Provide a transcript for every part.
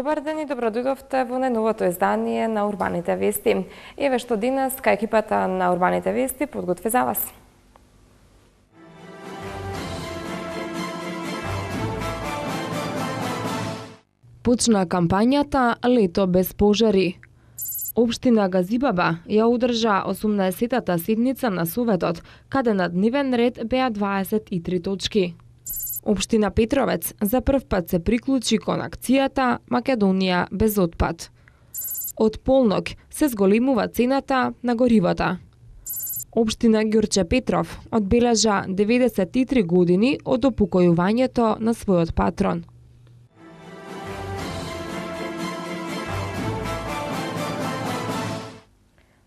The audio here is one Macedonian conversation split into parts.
Добар ден и добродојдовте во најновото издание на Урбаните вести. Еве што денес кај екипата на Урбаните вести подготви за вас. Почна кампањата Лето без пожари. Општина Газибаба ја одржа 18-тата седница на Советот, каде на дневен ред беа 23 точки. Општина Петровец за прв пат се приклучи кон акцијата Македонија без отпад. Од полнок се зголемува цената на горивата. Општина Ѓурче Петров одбележа 93 години од опокојувањето на својот патрон.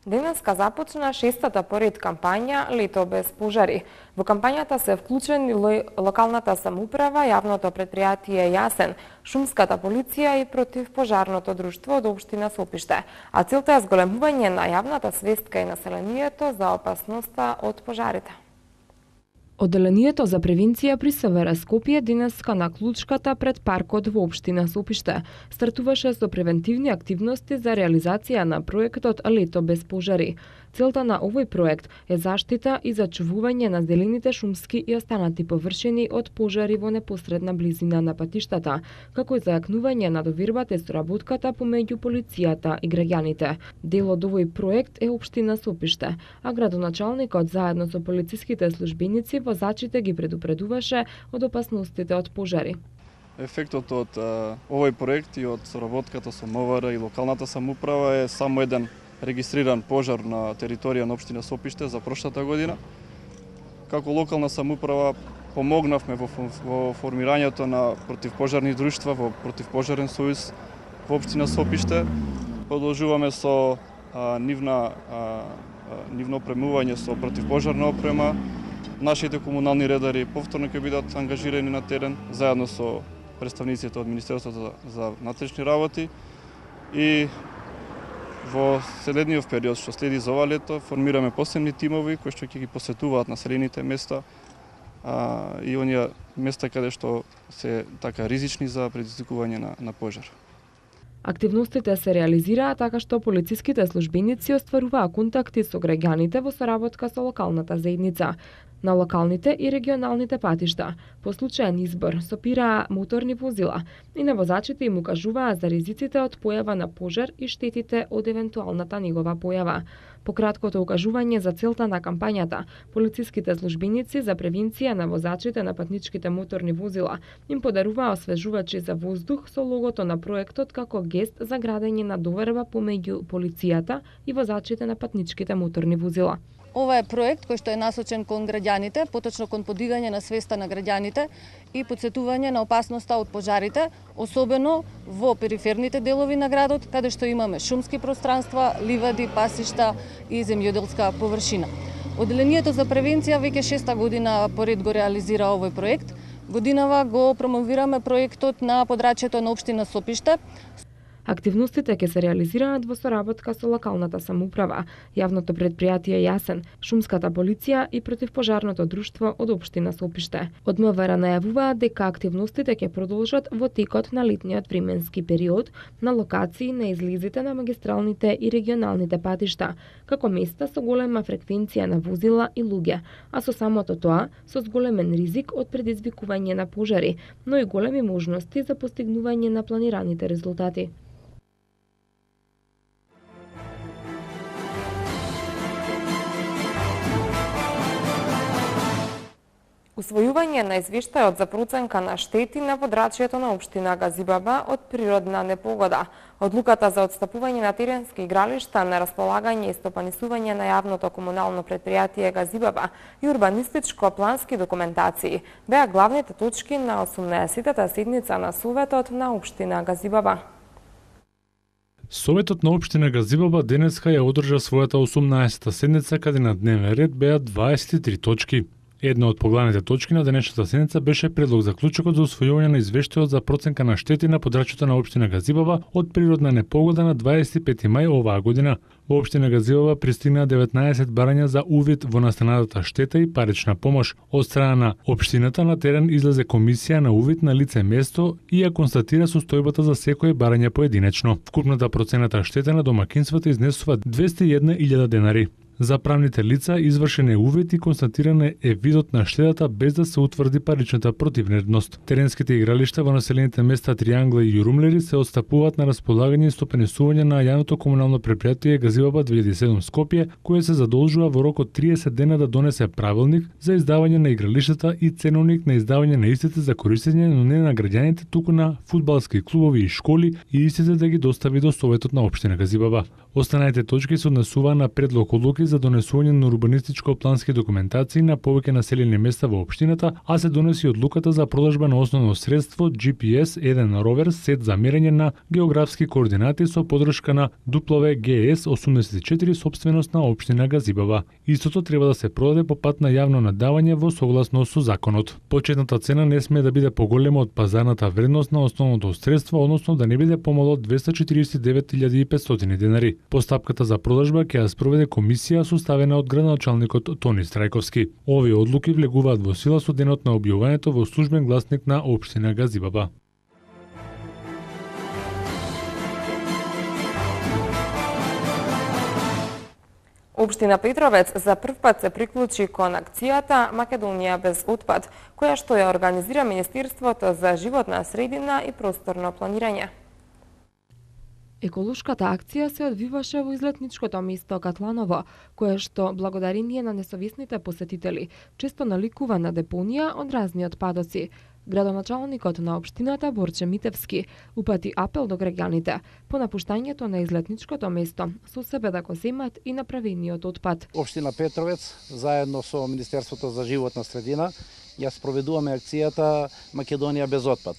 Денеска започна шестата поред кампања Лето без пожари. Во кампањата се вклучени локалната самоуправа, јавното претпријатие Јасен, шумската полиција и противпожарното друштво од општина Сопиште. А целта е зголемување на јавната свест кај населението за опасноста од пожарите. Одделението за превенција при СВР Скопје денеска на клучката пред паркот во општина Сопиште стартуваше со превентивни активности за реализација на проектот Лето без пожари. Целта на овој проект е заштита и зачувување на зелените шумски и останати површини од пожари во непосредна близина на патиштата, како и зајакнување на довербата и соработката помеѓу полицијата и граѓаните. Дел од овој проект е општина Сопиште, а градоначалникот заедно со полициските службеници возачите ги предупредуваше од опасностите од пожари. Ефектот од овој проект и од соработката со МВР и локалната самоуправа е само еден регистриран пожар на територија на општина Сопиште за прошлата година. Како локална самоуправа помогнавме во формирањето на противпожарни друштва, во противпожарен сојуз во општина Сопиште. Продолжуваме со нивно опремување со противпожарна опрема. Нашите комунални редари повторно ќе бидат ангажирани на терен, заедно со представниците од Министерството за внатрешни работи. И во следниот период што следи за ова лето, формираме посебни тимови кои што ќе ги посетуваат населените места и оние места каде што се така ризични за предизвикување на пожар. Активностите се реализираат така што полициските службеници остваруваа контакти со граѓаните во соработка со локалната заедница. На локалните и регионалните патишта по случаен избор сопираа моторни возила и на возачите им укажуваа за ризиците од појава на пожар и штетите од евентуалната негова појава. По краткото укажување за целта на кампањата, полициските службеници за превенција на возачите на патничките моторни возила им подаруваа освежувачи за воздух со логото на проектот како гест за градење на доверба помеѓу полицијата и возачите на патничките моторни возила. Ова е проект кој што е насочен кон граѓаните, поточно кон подигање на свеста на граѓаните и потсетување на опасноста од пожарите, особено во периферните делови на градот, каде што имаме шумски пространства, ливади, пасишта и земјоделска површина. Одделението за превенција веќе 6-та година поред го реализира овој проект. Годинава го промовираме проектот на подрачјето на општина Сопиште. Активностите ќе се реализираат во соработка со локалната самоуправа, јавното претпријатие Јасен, шумската полиција и противпожарното друштво од општина Сопиште. Од МВР најавуваат дека активностите ќе продолжат во текот на летниот временски период на локации на излезите на магистралните и регионалните патишта, како места со голема фреквенција на возила и луѓе, а со самото тоа со зголемен ризик од предизвикување на пожари, но и големи можности за постигнување на планираните резултати. Усвојување на извештајот за проценка на штети на подрачјето на општина Газибаба од природна непогода, одлуката за отстапување на теренски игралишта на располагање и стопанисување на јавното комунално претпријатие Газибаба и урбанистичко-плански документации беа главните точки на 18-тата седница на Советот на општина Газибаба. Советот на општина Газибаба денеска ја одржа својата 18-та седница каде на дневен ред беа 23 точки. Една од поглавните точки на денешната седница беше предлог заклучокот за усвојување на извештајот за проценка на штети на подрачјето на општина Газибaba од природна непогода на 25 мај оваа година. Во општина Газибaba пристигнаа 19 барања за увид во настанатата штета и парична помош. Од страна на општината на терен излезе комисија на увид на лице место и ја констатира состојбата за секое барање поединечно. Вкупната процената штета на домакинствата изнесува 201.000 денари. За правните лица извршен е увид и констатиране е видот на штетата без да се утврди паричната противвредност. Теренските игралишта во населените места Триангла и Јурумлери се отстапуваат на располагање и стопенисување на јавното комунално предпријатие Газибaba 2007 Скопје, кое се задолжува во рок од 30 дена да донесе правилник за издавање на игралиштата и ценовник на издавање на истите за користење, но не на граѓаните, туку на фудбалски клубови и школи, и истите да ги достави до Советот на општина Газибaba. Останалите точки се однесуваа на предлог одлуки за донесување на урбанистичко-плански документации на повеќе населени места во општината, а се донеси одлуката за продажба на основно средство GPS-1 ровер сет за мерење на географски координати со поддршка на WGS-84 собственост на општина Газибaba. Истото треба да се продаде по пат на јавно надавање во согласно со законот. Почетната цена не смее да биде поголема од пазарната вредност на основното средство, односно да не биде помало од 249.500 денари. Постапката за продажба ќе ја спроведе комисија составена од градоначалникот Тони Страјковски. Овие одлуки влегуваат во сила со денот на објавувањето во службен гласник на општина Газибaba. Општина Петровец за прв пат се приклучи кон акцијата Македонија без отпад, која што ја организира Министерството за животна средина и просторно планирање. Еколошката акција се одвиваше во излетничкото место Катланово, кое што, благодарение на несовесните посетители, често наликува на депонија од разни отпадоци. Градоначалникот на општината Борче Митевски упати апел до граѓаните по напуштањето на излетничкото место со себе да го земат и направениот отпад. Општина Петровец, заедно со Министерството за животна средина, ја спроведуваме акцијата Македонија без отпад.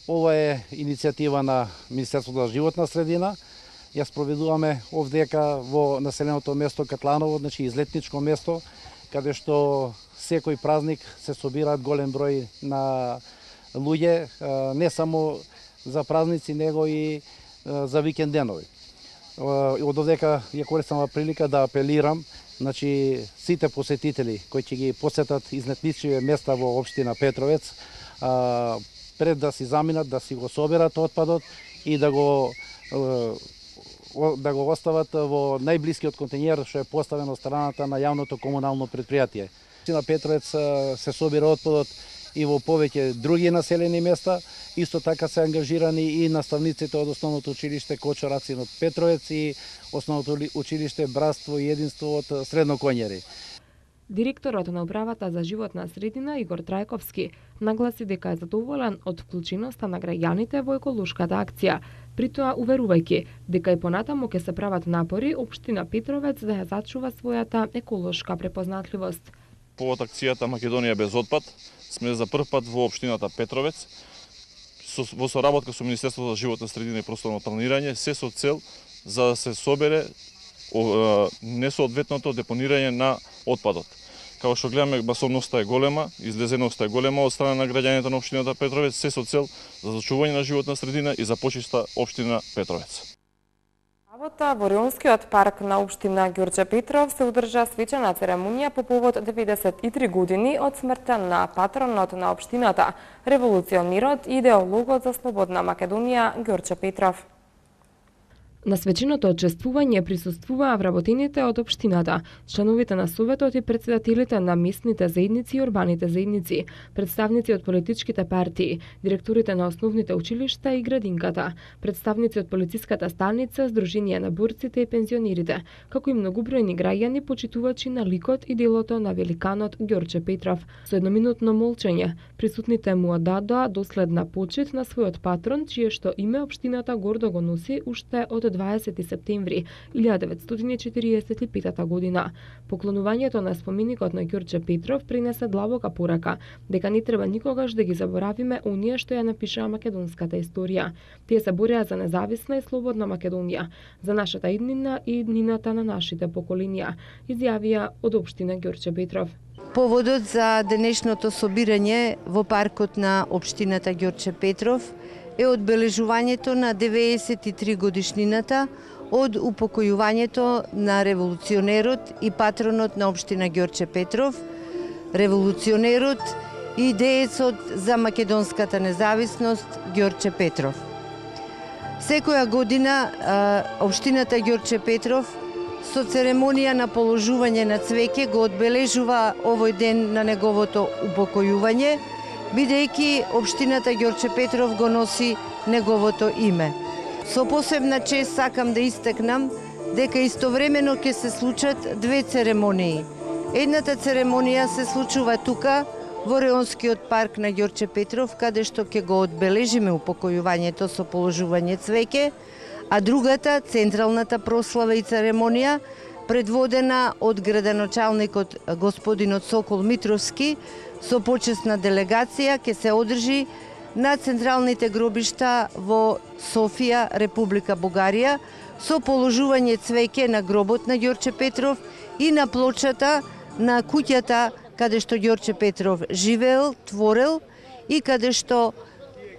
Ова е иницијатива на Министерството за животна средина. Ја спроведуваме овдека во населеното место Катланово, значи излетничко место, каде што секој празник се собираат голем број на луѓе, не само за празници, него и за викенд денови. Од овдека ја користам прилика да апелирам, значи сите посетители кои ќе ги посетат излетнички места во општина Петровец, пред да си заминат, да си го соберат отпадот и да го остават во најблискиот контењер што е поставен од страната на јавното комунално предпријатие. На Петровец се собира отпадот и во повеќе други населени места. Исто така се ангажирани и наставниците од Основното училиште Кочо Рацин од Петровец и Основното училиште Братство и единство од Средно Коњери. Директорот на управата за животна средина Игор Трајковски нагласи дека е задоволен од вклученоста на граѓаните во еколошката акција, притоа уверувајќи дека и понатаму ќе се прават напори општина Петровец да ја зачува својата еколошка препознатливост. Повод акцијата Македонија без отпад сме за прв пат во општината Петровец во соработка со Министерството за животна средина и просторно планирање, се со цел за да се собере несоодветното депонирање на отпадот. Како што гледаме, масовноста е голема, излезеноста е голема од страна на граѓаните на општината Петровец, се со цел за зачување на животна средина и за почиста општина Петровец. Сабота во Рионскиот парк на општина Ѓорче Петров се одржа свечена церемонија по повод 93 години од смртта на патронот на општината, револуционерот и идеологот за слободна Македонија Ѓорче Петров. На свеченото отчествување присуствуваа вработените од општината, членовите на Советот и претседателите на местните заедници и урбаните заедници, представници од политичките партии, директорите на основните училишта и градинката, представници од полициската станица, Сдружение на борците и пензионерите, како и многобројни граѓани почитувачи на ликот и делото на великанот Ѓорче Петров. Со едноминутно молчење, присутните му одадоа доследна почит на својот патрон, чие што име општината гордо го носи уште од 20 септември 1945 година. Поклонувањето на споменикот на Ѓорче Петров принесе длабока порака дека не треба никогаш да ги заборавиме оние што ја напишаа македонската историја. Тие се бореа за независна и слободна Македонија, за нашата иднина и иднината на нашите поколенија, изјавија од општина Ѓорче Петров. Поводот за денешното собирање во паркот на општината Ѓорче Петров е одбележувањето на 93 годишнината од упокојувањето на револуционерот и патронот на општина Ѓорче Петров, револуционерот и деецот за македонската независност Ѓорче Петров. Секоја година општината Ѓорче Петров со церемонија на положување на цвеќе го одбележува овој ден на неговото упокојување, бидејќи општината Ѓорче Петров го носи неговото име. Со посебна чест сакам да истакнам дека истовремено ќе се случат две церемонии. Едната церемонија се случува тука, во Реонскиот парк на Ѓорче Петров, каде што ќе го одбележиме упокојувањето со положување цвеќе, а другата, централната прослава и церемонија, предводена од градоначалникот господинот Сокол Митровски, со почесна делегација ќе се одржи на централните гробишта во Софија, Република Бугарија, со положување цвеќе на гробот на Ѓорче Петров и на плочата на куќата каде што Ѓорче Петров живеел, творел и каде што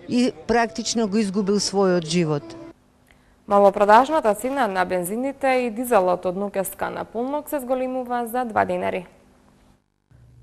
и практично го изгубил својот живот. Малопродажната цена на бензините и дизелот од Нукеска на полнок се зголемува за 2 динари.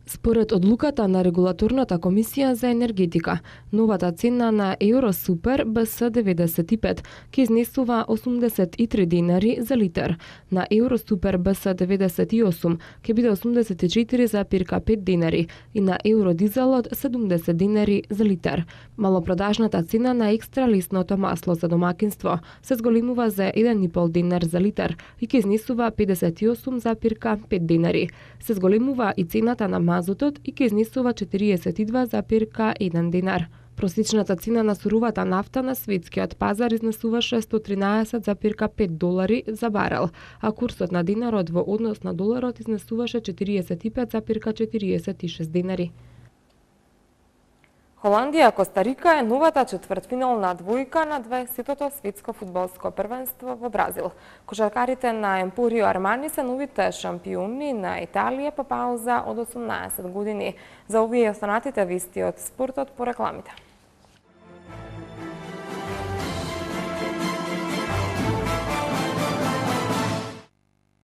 Според одлуката на Регулаторната комисија за енергетика, новата цена на Евросупер БС95 ќе изнесува 83 динари за литар. На Евросупер БС98 ќе биде 84,5 динари и на Евродизелот 70 динари за литар. Малопродажната цена на екстра лисното масло за домакинство се зголемува за 1,5 динар за литар и ќе изнесува 58,5 динари. Се зголемува и цената на мазутот и ќе изнесува 42,1 динар. Просечната цена на суровата нафта на светскиот пазар изнесуваше 113,5 долари за барел, а курсот на динарот во однос на доларот изнесуваше 45,46 динари. Холандија Коста Рика е новата четвртфинална двојка на 20-тото светско фудбалско првенство во Бразил. Кошаркарите на Емпорио Армани се новите шампиони на Италија по пауза од 18 години. За овие останатите вести од спортот по рекламите.